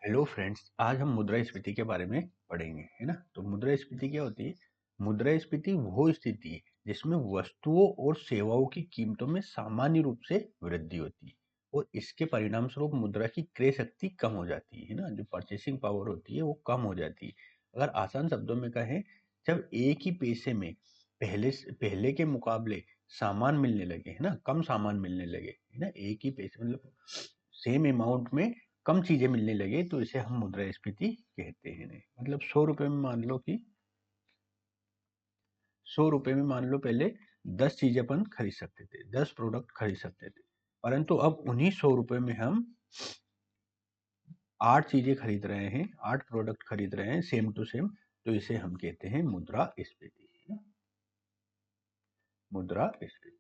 Hello friends, आज हम मुद्रास्फीति के बारे में पढ़ेंगे, है ना। तो मुद्रास्फीति क्या होती है? मुद्रास्फीति वो स्थिति है जिसमें वस्तुओं और सेवाओं की कीमतों में सामान्य रूप से वृद्धि होती है और इसके परिणाम स्वरूप मुद्रा की क्रय शक्ति कम हो जाती है ना। जो परचेसिंग पावर होती है वो कम हो जाती है। अगर आसान शब्दों में कहें, जब एक ही पैसे में पहले के मुकाबले सामान मिलने लगे, है ना, कम सामान मिलने लगे, है ना, एक ही पैसे मतलब सेम अमाउंट में कम चीजें मिलने लगे, तो इसे हम मुद्रास्फीति कहते हैं। मतलब 100 रुपए में मान लो कि 100 रुपए में मान लो पहले 10 चीजें अपन खरीद सकते थे, 10 प्रोडक्ट खरीद सकते थे। परंतु अब उन्हीं 100 रुपए में हम 8 चीजें खरीद रहे हैं, 8 प्रोडक्ट खरीद रहे हैं सेम टू सेम। तो इसे हम कहते हैं मुद्रास्फीति, है ना, मुद्रास्फीति।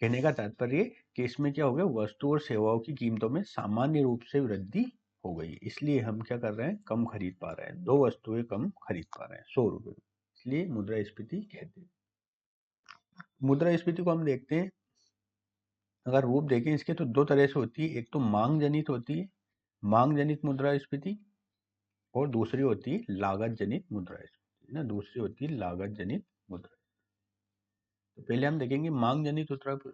कहने का तात्पर्य कि इसमें क्या हो गया, वस्तु और सेवाओं की कीमतों में सामान्य रूप से वृद्धि हो गई, इसलिए हम क्या कर रहे हैं, कम खरीद पा रहे हैं, 2 वस्तुएं कम खरीद पा रहे हैं 100 रुपए में, इसलिए मुद्रास्फीति कहते हैं। मुद्रास्फीति को हम देखते हैं, अगर रूप देखें इसके तो दो तरह से होती है। एक तो मांग जनित होती है, मांग जनित मुद्रास्फीति, और दूसरी होती है लागत जनित मुद्रास्फीति ना, दूसरी होती है लागत जनित मुद्रा। तो पहले हम देखेंगे मांग जनित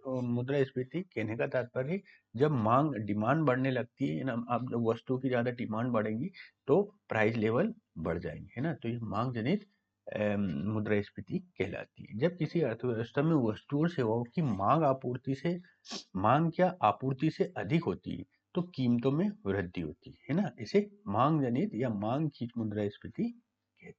मुद्रास्फीति। कहने का तात्पर्य, जब मांग डिमांड बढ़ने लगती है ना, अब जब वस्तु की ज्यादा डिमांड बढ़ेगी तो प्राइस लेवल बढ़ जाएंगे, है ना। तो ये मांग जनित मुद्रास्फीति कहलाती है। जब किसी अर्थव्यवस्था में वस्तु और सेवाओं की मांग क्या आपूर्ति से अधिक होती है, तो कीमतों में वृद्धि होती है ना। इसे मांग जनित या मांग खींच मुद्रास्फीति कहते हैं।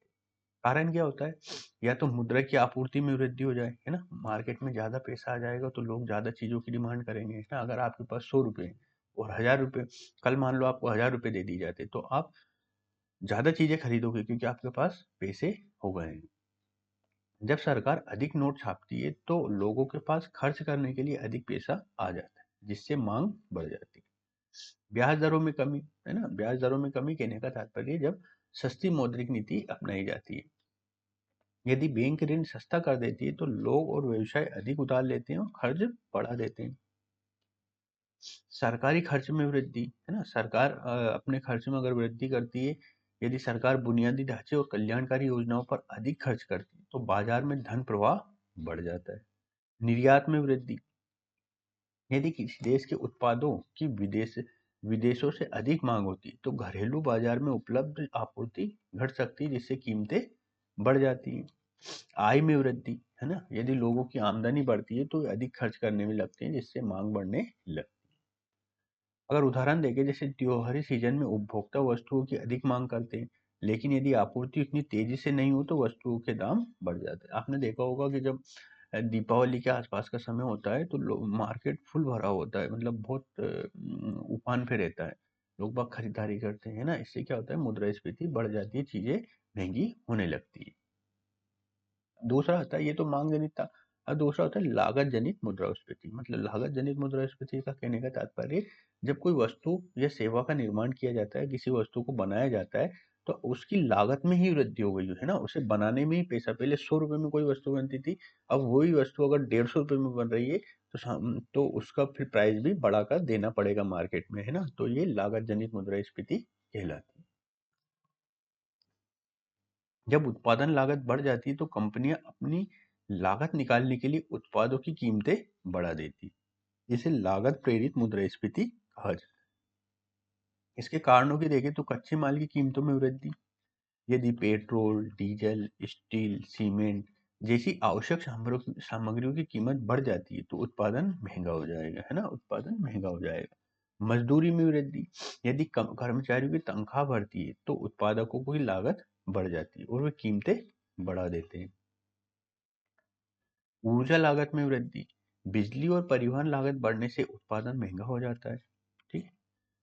कारण क्या होता है, या तो मुद्रा की आपूर्ति में वृद्धि हो जाए, है ना, मार्केट में ज्यादा पैसा आ जाएगा तो लोग ज्यादा चीजों की डिमांड करेंगे, है ना। अगर आपके पास 100 रुपए हैं और 1000 रुपए, कल मान लो आपको 1000 रुपए दे दी जाते, तो आप ज्यादा चीजें खरीदोगे क्योंकि आपके पास पैसे हो गए हैं। जब सरकार अधिक नोट छापती है तो लोगों के पास खर्च करने के लिए अधिक पैसा आ जाता है, जिससे मांग बढ़ जाती है। ब्याज दरों में कमी, है ना, ब्याज दरों में कमी कहने का तात्पर्य, जब सस्ती मौद्रिक नीति अपनाई जाती है। यदि बैंक ऋण सस्ता कर देती है तो लोग और व्यवसाय अधिक उधार लेते हैं और खर्च बढ़ा देते हैं। सरकारी खर्च में वृद्धि, है ना, सरकार अपने खर्च में अगर वृद्धि करती है, यदि सरकार बुनियादी ढांचे और कल्याणकारी योजनाओं पर अधिक खर्च करती है तो बाजार में धन प्रवाह बढ़ जाता है। निर्यात में वृद्धि, यदि किसी देश के उत्पादों की विदेशों से अधिक मांग होती है तो घरेलू बाजार में उपलब्ध आपूर्ति घट सकती है, जिससे कीमतें बढ़ जाती हैं। आय में वृद्धि, है ना, यदि लोगों की आमदनी बढ़ती है तो अधिक खर्च करने में लगते हैं, जिससे मांग बढ़ने लगती है। अगर उदाहरण देखें, जैसे त्योहारी सीजन में उपभोक्ता वस्तुओं की अधिक मांग करते हैं, लेकिन यदि आपूर्ति उतनी तेजी से नहीं हो तो वस्तुओं के दाम बढ़ जाते हैं। आपने देखा होगा कि जब दीपावली के आसपास का समय होता है तो मार्केट फुल भरा होता है, मतलब बहुत उफान पे रहता है, लोग बाग खरीदारी करते हैं ना। इससे क्या होता है, मुद्रास्फीति बढ़ जाती है, चीजें महंगी होने लगती है। दूसरा आता है, ये तो मांग जनित था। अब दूसरा होता है लागत जनित मुद्रास्फीति। मतलब लागत जनित मुद्रास्फीति का कहने का तात्पर्य, जब कोई वस्तु या सेवा का निर्माण किया जाता है, किसी वस्तु को बनाया जाता है, तो उसकी लागत में ही वृद्धि हो गई है ना, उसे बनाने में ही पैसा। पहले 100 रुपए में कोई वस्तु बनती थी, अब वही वस्तु अगर 150 रुपए में बन रही है तो तो उसका फिर प्राइस भी बढ़ाकर देना पड़ेगा मार्केट में, है ना। तो ये लागत जनित मुद्रास्फीति कहलाती है। जब उत्पादन लागत बढ़ जाती है तो कंपनियां अपनी लागत निकालने के लिए उत्पादों की कीमतें बढ़ा देती है। इसे लागत प्रेरित मुद्रास्फीति कहा जाता है। इसके कारणों की देखें तो कच्चे माल की कीमतों में वृद्धि, यदि पेट्रोल, डीजल, स्टील, सीमेंट जैसी आवश्यक सामग्रियों की कीमत बढ़ जाती है तो उत्पादन महंगा हो जाएगा, है ना, उत्पादन महंगा हो जाएगा। मजदूरी में वृद्धि, यदि कर्मचारियों की तनख्वाह बढ़ती है तो उत्पादकों की लागत बढ़ जाती है और वे कीमतें बढ़ा देते हैं। ऊर्जा लागत में वृद्धि, बिजली और परिवहन लागत बढ़ने से उत्पादन महंगा हो जाता है। ठीक है।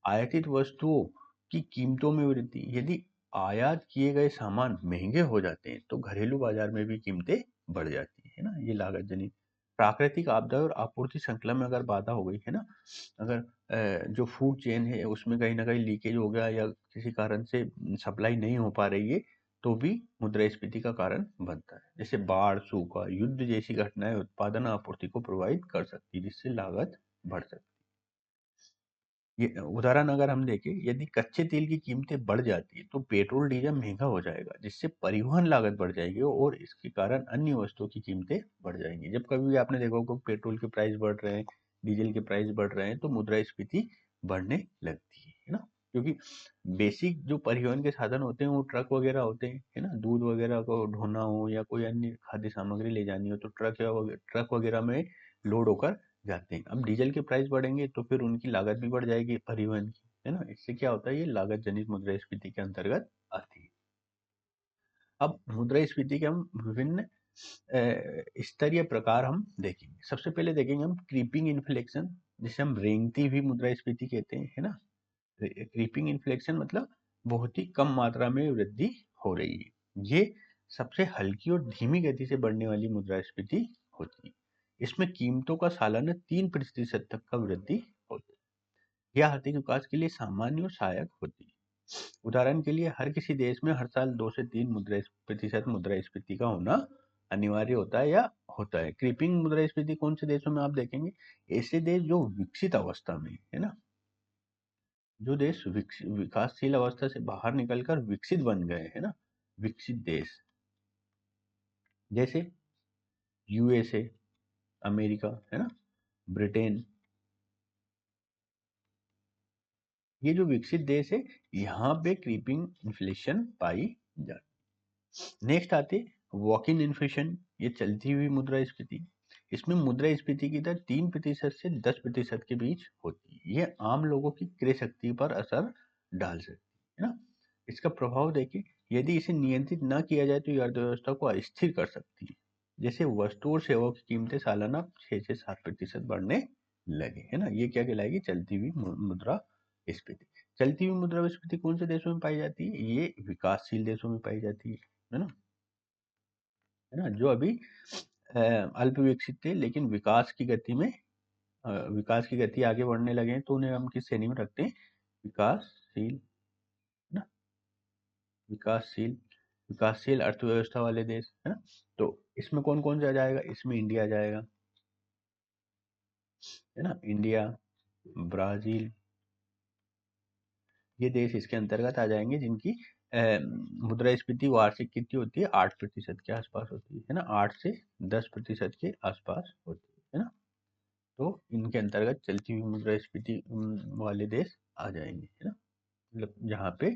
आयातित वस्तुओं की कीमतों में वृद्धि, यदि आयात किए गए सामान महंगे हो जाते हैं तो घरेलू बाजार में भी कीमतें बढ़ जाती है ना। ये लागत जनित। प्राकृतिक आपदा और आपूर्ति श्रृंखला में अगर बाधा हो गई, है ना, अगर जो फूड चेन है उसमें कहीं ना कहीं लीकेज हो गया या किसी कारण से सप्लाई नहीं हो पा रही है, तो भी मुद्रास्फीति का कारण बनता है। जैसे बाढ़, सूखा, युद्ध जैसी घटनाएं उत्पादन आपूर्ति को प्रभावित कर सकती है, जिससे लागत बढ़ सकती है। ये उदाहरण अगर हम देखें, यदि कच्चे तेल की कीमतें बढ़ जाती है तो पेट्रोल डीजल महंगा हो जाएगा, जिससे परिवहन लागत बढ़ जाएगी और इसके कारण अन्य वस्तुओं की कीमतें बढ़ जाएंगी। जब कभी भी आपने देखा होगा पेट्रोल के प्राइस बढ़ रहे हैं, डीजल के प्राइस बढ़ रहे हैं, तो मुद्रास्फीति बढ़ने लगती है ना। क्योंकि बेसिक जो परिवहन के साधन होते हैं वो ट्रक वगैरह होते हैं, है ना। दूध वगैरह को ढोना हो या कोई अन्य खाद्य सामग्री ले जानी हो तो ट्रक वगैरह में लोड होकर जाते हैं। अब डीजल के प्राइस बढ़ेंगे तो फिर उनकी लागत भी बढ़ जाएगी परिवहन की, है ना। इससे क्या होता है, ये लागत जनित मुद्रास्फीति के अंतर्गत आती है। अब मुद्रास्फीति के हम विभिन्न स्तरीय प्रकार हम देखेंगे। सबसे पहले देखेंगे हम क्रीपिंग इन्फ्लेशन, जिसे हम रेंगती हुई मुद्रास्फीति कहते हैं, है ना। क्रीपिंग इन्फ्लेशन मतलब बहुत ही कम मात्रा में वृद्धि हो रही है। ये सबसे हल्की और धीमी गति से बढ़ने वाली मुद्रास्फीति होती है। इसमें कीमतों का सालाना 3% तक का वृद्धि होती है। यह आर्थिक विकास के लिए सामान्य और सहायक होती है। उदाहरण के लिए हर किसी देश में हर साल 2 से 3% मुद्रास्फीति का होना अनिवार्य होता है या होता है। क्रीपिंग मुद्रास्फीति कौन से देशों में आप देखेंगे, ऐसे देश जो विकसित अवस्था में है ना, जो देश विकासशील अवस्था से बाहर निकलकर विकसित बन गए हैं ना, विकसित देश जैसे यूएसए, अमेरिका, है ना, ब्रिटेन, ये जो विकसित देश है, यहाँ पे क्रीपिंग इन्फ्लेशन पाई जाती। नेक्स्ट आते वॉक इन इन्फ्लेशन, ये चलती हुई मुद्रास्फीति। इसमें मुद्रास्फीति की दर 3% से 10% के बीच होती है। ये आम लोगों की क्रय शक्ति पर असर डाल सकती है ना। इसका प्रभाव देखिए, यदि इसे नियंत्रित न किया जाए तो ये अर्थव्यवस्था को अस्थिर कर सकती है। जैसे वस्तु और सेवाओं की कीमतें सालाना 6 से 7% बढ़ने लगे, है ना। ये क्या कहलाएगी, चलती हुई मुद्रा स्फीति। चलती हुई मुद्रास्फीति कौन से देशों में पाई जाती है, ये विकासशील देशों में पाई जाती है ना। है ना, जो अभी अल्प विकसित थे लेकिन विकास की गति आगे बढ़ने लगे हैं, तो उन्हें हम किस श्रेणी में रखते हैं, विकासशील, है ना। विकासशील विकासशील अर्थव्यवस्था वाले देश, है ना। तो इसमें कौन कौन सा आ जाएगा, इसमें इंडिया आ जाएगा, है ना। इंडिया, ब्राजील, ये देश इसके अंतर्गत आ जाएंगे जिनकी मुद्रास्फीति वार्षिक कितनी होती है, 8% के आसपास होती है ना। 8 से 10% के आसपास होती है ना। तो इनके अंतर्गत चलती हुई मुद्रास्फीति वाले देश आ जाएंगे, है ना। मतलब जहाँ पे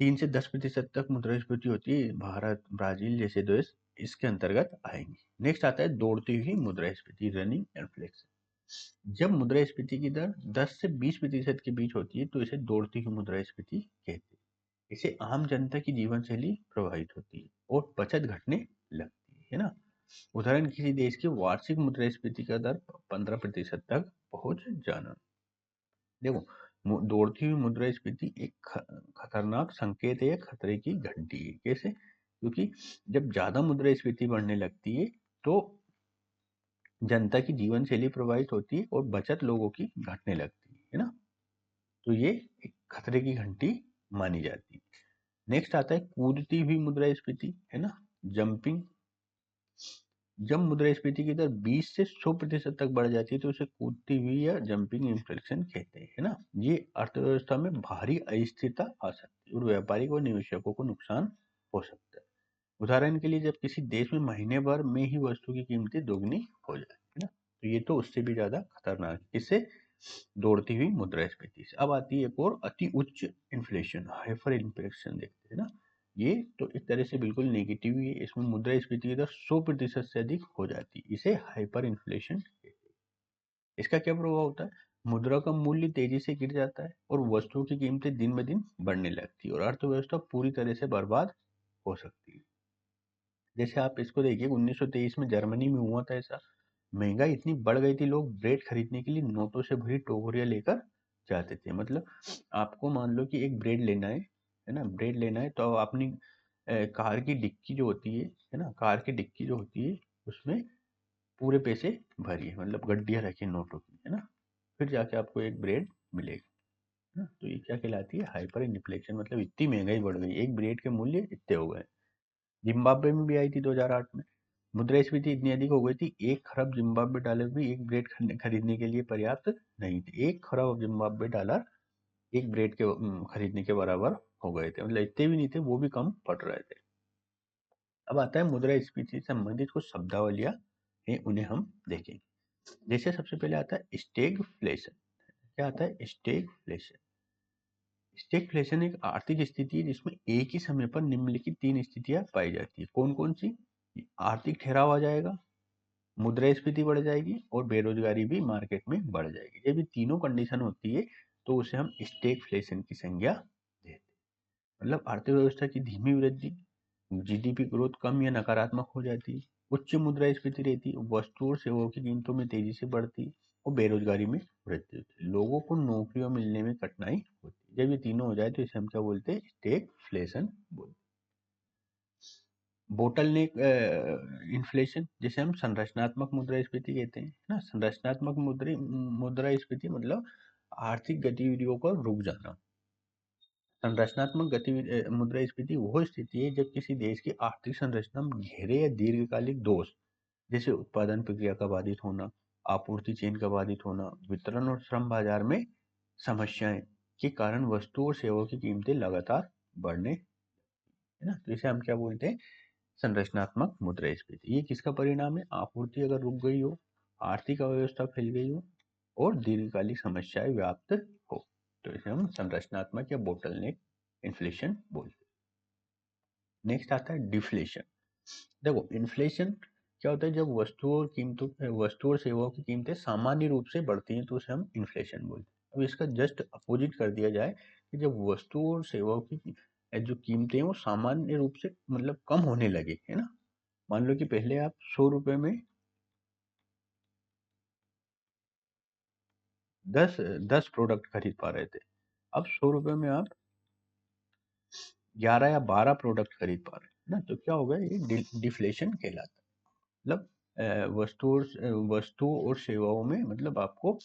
3 से 10% तक मुद्रास्फीति होती है, भारत, ब्राजील जैसे देश इसके अंतर्गत आएंगे। नेक्स्ट आता है दौड़ती हुई मुद्रास्फीति, रनिंग इन्फ्लेशन। जब मुद्रास्फीति की दर 10 से 20% के बीच होती है तो इसे दौड़ती हुई मुद्रास्फीति कहते हैं। इससे आम जनता की जीवन शैली प्रभावित होती है और बचत घटने लगती है ना। उदाहरण, किसी देश की वार्षिक मुद्रास्फीति का दर 15% तक पहुंच जाना। देखो, दौड़ती हुई मुद्रास्फीति एक खतरनाक संकेत है, खतरे की घंटी है। कैसे, क्योंकि जब ज्यादा मुद्रास्फीति बढ़ने लगती है तो जनता की जीवन शैली प्रभावित होती है और बचत लोगों की घटने लगती है ना। तो ये एक खतरे की घंटी मानी जाती है। नेक्स्ट आता है कूदती हुई मुद्रास्फीति, है ना, जंपिंग। जब मुद्रास्फीति की दर 20 से 100% तक बढ़ जाती है तो उसे कूदती हुई या जंपिंग इन्फ्लेशन कहते हैं, है ना। ये अर्थव्यवस्था में भारी अस्थिरता आ सकती है और व्यापारिक और निवेशकों को नुकसान हो सकता है। उदाहरण के लिए, जब किसी देश में महीने भर में ही वस्तु की कीमतें दोगुनी हो जाए, है ना, तो ये तो उससे भी ज्यादा खतरनाक है। इससे दौड़ती हुई मुद्रास्फीति से अब आती है एक और अति उच्च इन्फ्लेशन, हाइपर इन्फ्लेशन देखते हैं ना। ये तो एक तरह से बिल्कुल नेगेटिव ही है। इसमें मुद्रास्फीति की दर 100% से अधिक हो जाती है, इसे हाइपर इन्फ्लेशन कहते हैं। इसका क्या प्रभाव होता है, मुद्रा का मूल्य तेजी से गिर जाता है और वस्तुओं की कीमतें दिन ब दिन बढ़ने लगती है और अर्थव्यवस्था पूरी तरह से बर्बाद हो सकती है। जैसे आप इसको देखिए, 1923 में जर्मनी में हुआ था ऐसा। महंगाई इतनी बढ़ गई थी, लोग ब्रेड खरीदने के लिए नोटों से भरी टोकरियां लेकर जाते थे। मतलब आपको मान लो कि एक ब्रेड लेना है ना, ब्रेड लेना है तो अपनी कार की डिक्की जो होती है ना, कार की डिक्की जो होती है उसमें पूरे पैसे भरिए, मतलब गड्डियां रखिए नोटों की, है ना। फिर जाके आपको एक ब्रेड मिलेगा, है ना। तो ये क्या कहलाती है, हाइपर इन्फ्लेशन। मतलब इतनी महंगाई बढ़ गई, एक ब्रेड के मूल्य इतने हो गए। जिम्बाब्वे में भी आई थी 2008 में। मुद्रास्फीति इतनी अधिक हो गई थी, 1 खरब जिम्बाब्वे डॉलर भी एक ब्रेड खरीदने के लिए पर्याप्त नहीं थे। 1 खरब जिम्बाब्वे डॉलर एक ब्रेड के खरीदने के बराबर हो गए थे, मतलब इतने भी नहीं थे, वो भी कम पड़ रहे थे। अब आता है मुद्रास्फीति से संबंधित कुछ शब्दावलियां हैं, उन्हें हम देखेंगे। जैसे सबसे पहले आता है स्टैगफ्लेशन। क्या आता है? स्टैगफ्लेशन। स्टैगफ्लेशन एक आर्थिक स्थिति है जिसमें एक ही समय पर निम्नलिखित 3 स्थितियां पाई जाती है। कौन कौन सी? आर्थिक ठहराव आ जाएगा, मुद्रास्फीति बढ़ जाएगी और बेरोजगारी भी मार्केट में बढ़ जाएगी। जब ये तीनों कंडीशन होती है तो उसे हम स्टैगफ्लेशन की संज्ञा देते हैं। मतलब अर्थव्यवस्था की धीमी वृद्धि, जीडीपी ग्रोथ कम या नकारात्मक हो जाती है, उच्च मुद्रास्फीति रहती, वस्तु और सेवाओं की कीमतों में तेजी से बढ़ती और बेरोजगारी में वृद्धि होती है, लोगों को नौकरियों मिलने में कठिनाई होती है। जब ये तीनों हो जाए तो इसे हम क्या बोलते हैं? स्टैगफ्लेशन बोलते हैं। बोटल नेक इन्फ्लेशन, जिसे हम संरचनात्मक मुद्रास्फीति कहते हैं ना। संरचनात्मक मुद्रास्फीति मतलब आर्थिक गतिविधियों का रुक जाना। संरचनात्मक गतिविधि मुद्रास्फीति वह स्थिति है जब किसी देश की आर्थिक संरचना में गहरे या दीर्घकालिक दोष, जैसे उत्पादन प्रक्रिया का बाधित होना, आपूर्ति चेन का बाधित होना, वितरण और श्रम बाजार में समस्याएं के कारण वस्तु और सेवाओं की कीमतें लगातार बढ़ने, है ना। तो इसे हम क्या बोलते हैं? संरचनात्मक मुद्रास्फीति। ये किसका परिणाम है? आपूर्ति अगर रुक गई हो, आर्थिक अव्यवस्था फैल गई हो और दीर्घकालिक समस्याएं व्याप्त हो, तो इसे हम संरचनात्मक या बोटलनेक इन्फ्लेशन बोलते हैं। नेक्स्ट आता है डिफ्लेशन। देखो, इन्फ्लेशन क्या होता है? जब वस्तु और सेवाओं की कीमतें सामान्य रूप से बढ़ती हैं तो उसे हम इन्फ्लेशन बोलते हैं। अब इसका जस्ट अपोजिट कर दिया जाए कि जब वस्तु और सेवाओं की जो कीमतें हैं वो सामान्य रूप से मतलब कम होने लगे, है ना। मान लो कि पहले आप 100 रुपए में 10 प्रोडक्ट खरीद पा रहे थे, अब 100 रुपए में आप 11 या 12 प्रोडक्ट खरीद पा रहे हैं ना। तो क्या होगा? ये डिफ्लेशन कहलाता है। मतलब वस्तु और सेवाओं में मतलब आपको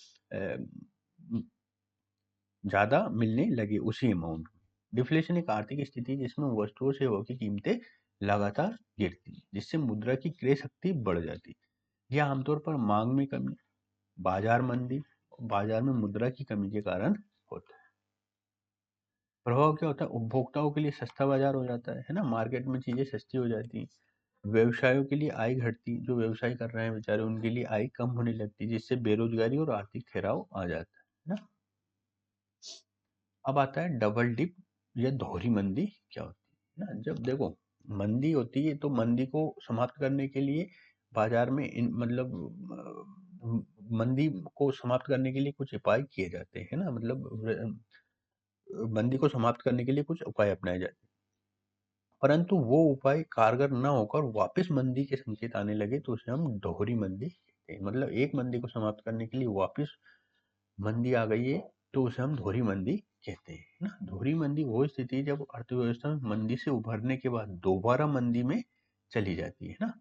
ज्यादा मिलने लगे उसी अमाउंट में। डिफ्लेशन एक आर्थिक स्थिति है जिसमें वस्तु और सेवाओं की कीमतें लगातार गिरती है, जिससे मुद्रा की क्रय शक्ति बढ़ जाती है। यह आमतौर पर मांग में कमी, बाजार मंदी, बाजार में मुद्रा की कमी के कारण होता है। प्रभाव क्या होता है? उपभोक्ताओं के लिए सस्ता बाजार हो जाता है ना। मार्केट में चीजें सस्ती हो जाती हैं। व्यवसायों के लिए आय घटती, जो व्यवसाय कर रहे हैं बेचारे उनके लिए आय कम होने लगती, जिससे बेरोजगारी और आर्थिक ठहराव आ जाता है ना। अब आता है डबल डिप या दोहरी मंदी क्या होती है ना। जब देखो मंदी होती है तो मंदी को समाप्त करने के लिए बाजार में मतलब मंदी को समाप्त करने के लिए कुछ उपाय किए जाते हैं ना। मतलब मंदी को समाप्त करने के लिए कुछ उपाय अपनाए जाते हैं, परंतु वो उपाय कारगर न होकर वापस मंदी के संकेत आने लगे तो उसे हम दोहरी मंदी कहते हैं। मतलब एक मंदी को समाप्त करने के लिए वापस मंदी आ गई है तो उसे हम दोहरी मंदी कहते हैं ना। दोहरी मंदी वो स्थिति है जब अर्थव्यवस्था मंदी से उभरने के बाद दोबारा मंदी में चली जाती है ना।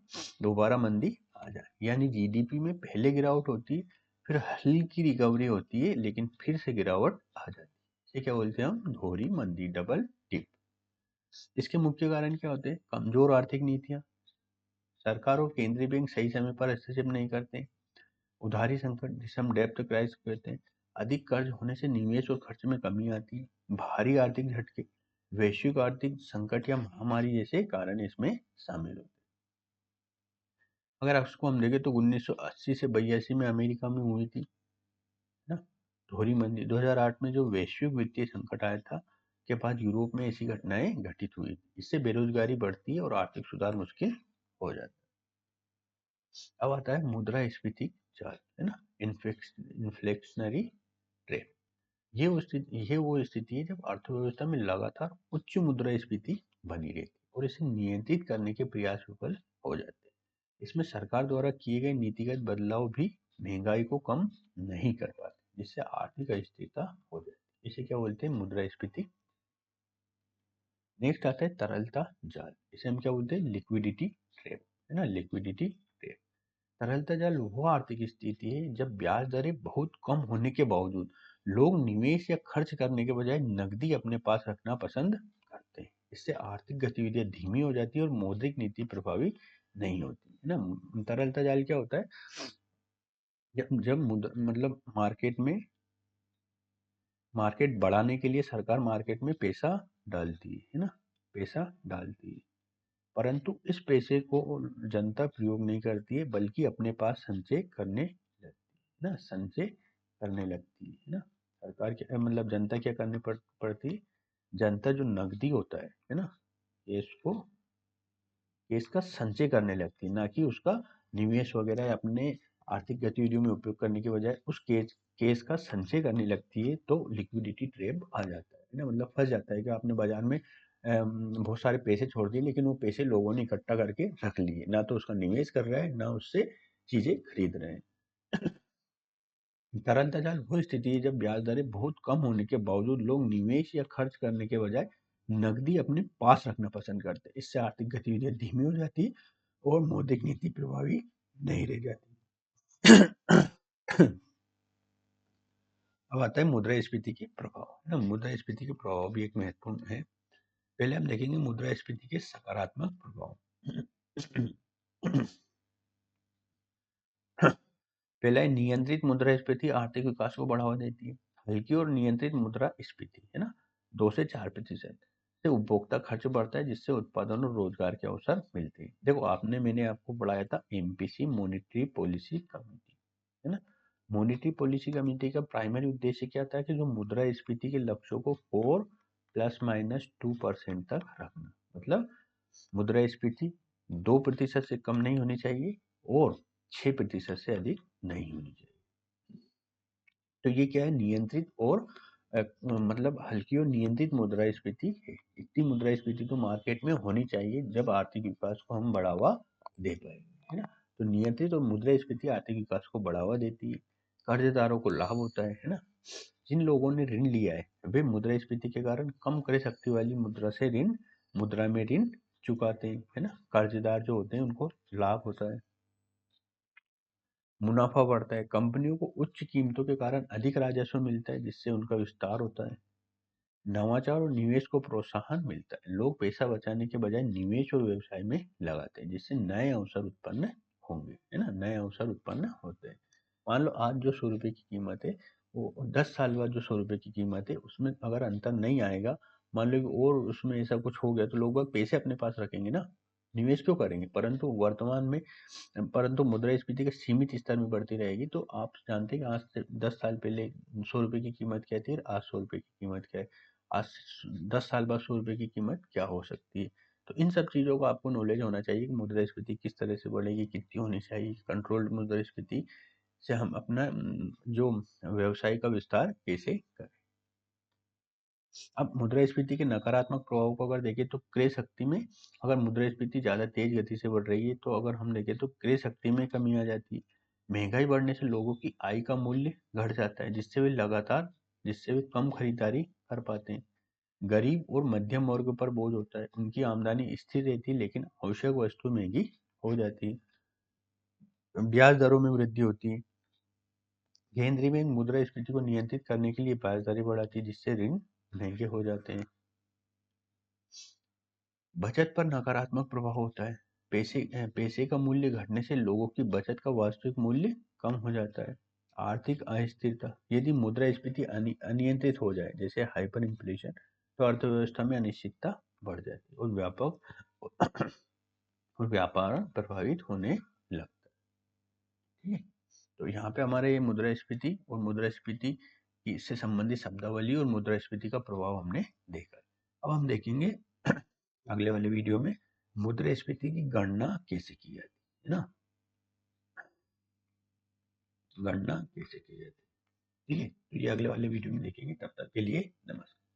दोबारा मंदी आ जाए, यानी जीडीपी में पहले गिरावट होती है, फिर हल्की रिकवरी होती है, लेकिन फिर से गिरावट आ जाती है। इसे क्या बोलते हैं हम? दोहरी मंदी, डबल डिप। इसके मुख्य कारण क्या होते हैं? कमजोर आर्थिक नीतियां, सरकार और केंद्रीय बैंक सही समय पर हस्तक्षेप नहीं करते, उधारी संकट जिसे हम डेब्ट क्राइसिस कहते हैं, अधिक कर्ज होने से निवेश और खर्च में कमी आती है, भारी आर्थिक झटके, वैश्विक आर्थिक संकट या महामारी जैसे कारण इसमें शामिल होते हैं। अगर उसको हम देखें तो 1980 से 82 में अमेरिका में हुई थी ना दोहरी मंदी। 2008 में जो वैश्विक वित्तीय संकट आया था के बाद यूरोप में ऐसी घटनाएं घटित हुई। इससे बेरोजगारी बढ़ती है और आर्थिक सुधार मुश्किल हो जाता है। अब आता है मुद्रास्फीति चाल, है ना, इन्फ्लेक्शनरी ट्रेंड। ये वो स्थिति है जब अर्थव्यवस्था में लगातार उच्च मुद्रास्फीति बनी रहती है और इसे नियंत्रित करने के प्रयास विफल हो जाते हैं। इसमें सरकार द्वारा किए गए नीतिगत बदलाव भी महंगाई को कम नहीं कर पाते, जिससे आर्थिक अस्थिरता हो जाती है। इसे क्या बोलते हैं? मुद्रास्फीति। नेक्स्ट आता है तरलता जाल। इसे हम क्या बोलते हैं? लिक्विडिटी ट्रैप, है ना, लिक्विडिटी ट्रैप। तरलता जाल वो आर्थिक स्थिति है जब ब्याज दरें बहुत कम होने के बावजूद लोग निवेश या खर्च करने के बजाय नकदी अपने पास रखना पसंद करते हैं। इससे आर्थिक गतिविधियां धीमी हो जाती है और मौद्रिक नीति प्रभावी नहीं होती। है ना। तरलता जाल क्या होता है, जब जब मतलब मार्केट बढ़ाने के लिए सरकार मार्केट में पैसा डालती है ना, पैसा डालती है, परंतु इस पैसे को जनता प्रयोग नहीं करती है, बल्कि अपने पास संचय करने लगती है ना, संचय करने लगती है ना। सरकार क्या मतलब जनता क्या करने पड़ती है, जनता जो नकदी होता है ना, इसको केस का संचय करने लगती है, ना कि उसका निवेश वगैरह या अपने आर्थिक गतिविधियों में उपयोग करने के बजाय उस केस का संचय करने लगती है। तो लिक्विडिटी ट्रैप आ जाता है ना, मतलब फंस जाता है कि आपने बाजार में बहुत सारे पैसे छोड़ दिए, लेकिन वो पैसे लोगों ने इकट्ठा करके रख लिए, ना तो उसका निवेश कर रहा है ना उससे चीजें खरीद रहे हैं। तरलता जाल वो स्थिति है जब ब्याज दरें बहुत कम होने के बावजूद लोग निवेश या खर्च करने के बजाय नकदी अपने पास रखना पसंद करते हैं। इससे आर्थिक गतिविधियां धीमी हो जाती है और मौद्रिक नीति प्रभावी नहीं रह जाती। अब आता है मुद्रास्फीति के प्रभाव, है ना। मुद्रास्फीति के प्रभाव भी एक महत्वपूर्ण है। पहले हम देखेंगे मुद्रास्फीति के सकारात्मक प्रभाव। पहला है नियंत्रित मुद्रास्फीति आर्थिक विकास को बढ़ावा देती है। हल्की और नियंत्रित मुद्रास्फीति, है ना, 2 से 4% से उपभोक्ता खर्च बढ़ता है, जिससे उत्पादन और रोजगार के अवसर मिलते हैं। देखो मैंने आपको पढ़ाया था MPC मॉनेटरी पॉलिसी कमेटी, है ना। मॉनेटरी पॉलिसी कमेटी का प्राइमरी उद्देश्य क्या था कि जो मुद्रास्फीति के लक्ष्यों को 4 ± 2% तक रखना, मतलब मुद्रास्फीति 2% से कम नहीं होनी चाहिए और 6% से अधिक नहीं होनी चाहिए। तो ये क्या है, नियंत्रित और मतलब हल्की और नियंत्रित मुद्रास्फीति है। इतनी मुद्रास्फीति तो मार्केट में होनी चाहिए जब आर्थिक विकास को हम बढ़ावा दे पाएंगे, है ना। तो नियंत्रित और मुद्रास्फीति आर्थिक विकास को बढ़ावा देती है, कर्जदारों को लाभ होता है ना। जिन लोगों ने ऋण लिया है वे मुद्रास्फीति के कारण कम क्रय शक्ति वाली मुद्रा में ऋण चुकाते हैं, है ना। कर्जदार जो होते हैं उनको लाभ होता है, मुनाफा बढ़ता है, कंपनियों को उच्च कीमतों के कारण अधिक राजस्व मिलता है, जिससे उनका विस्तार होता है। नवाचार और निवेश को प्रोत्साहन मिलता है, लोग पैसा बचाने के बजाय निवेश और व्यवसाय में लगाते हैं, जिससे नए अवसर उत्पन्न होंगे, है ना, नए अवसर उत्पन्न होते हैं। मान लो आज जो 100 रुपए की कीमत है, वो 10 साल बाद जो 100 रुपए की कीमत है उसमें अगर अंतर नहीं आएगा, मान लो कि और उसमें ऐसा कुछ हो गया, तो लोग बाग पैसे अपने पास रखेंगे ना, निवेश क्यों करेंगे। परंतु मुद्रास्फीति के सीमित स्तर में बढ़ती रहेगी। तो आप जानते हैं कि आज से 10 साल पहले 100 रुपए की कीमत क्या थी और आज 100 रुपए की कीमत क्या है, आज 10 साल बाद 100 रुपए की कीमत क्या हो सकती है। तो इन सब चीज़ों का आपको नॉलेज होना चाहिए कि मुद्रास्फीति किस तरह से बढ़ेगी, कितनी होनी चाहिए, कंट्रोल्ड मुद्रास्फीति से हम अपना जो व्यवसाय का विस्तार कैसे करें। अब मुद्रास्फीति के नकारात्मक प्रभाव को अगर देखें तो क्रय शक्ति में, अगर मुद्रास्फीति ज़्यादा तेज गति से बढ़ रही है तो अगर हम देखें तो क्रय शक्ति में कमी आ जाती है। महंगाई बढ़ने से लोगों की आय का मूल्य घट जाता है, जिससे वे कम खरीदारी कर पाते हैं। गरीब और मध्यम वर्ग पर बोझ होता है, उनकी आमदनी स्थिर रहती है लेकिन आवश्यक वस्तु महंगी हो जाती है। ब्याज दरों में वृद्धि होती है। केंद्रीय बैंक मुद्रास्फीति को नियंत्रित करने के लिए ब्याज दरें बढ़ाती है, जिससे ऋण महंगे हो जाते हैं। बचत पर नकारात्मक प्रभाव होता है। पैसे का मूल्य घटने से लोगों की बचत का वास्तविक मूल्य कम हो जाता है। आर्थिक अस्थिरता, यदि मुद्रास्फीति अनियंत्रित हो जाए, जैसे हाइपर इन्फ्लेशन, तो अर्थव्यवस्था में अनिश्चितता बढ़ जाती है और व्यापार प्रभावित होने लगता है। ठीक है, तो यहाँ पे हमारे मुद्रास्फीति और मुद्रास्फीति से संबंधित शब्दावली और मुद्रास्फीति का प्रभाव हमने देखा। अब हम देखेंगे अगले वाले वीडियो में मुद्रास्फीति की गणना कैसे की जाती है ना, गणना कैसे की जाती है। ठीक है, तो ये अगले वाले वीडियो में देखेंगे। तब तक के लिए नमस्कार।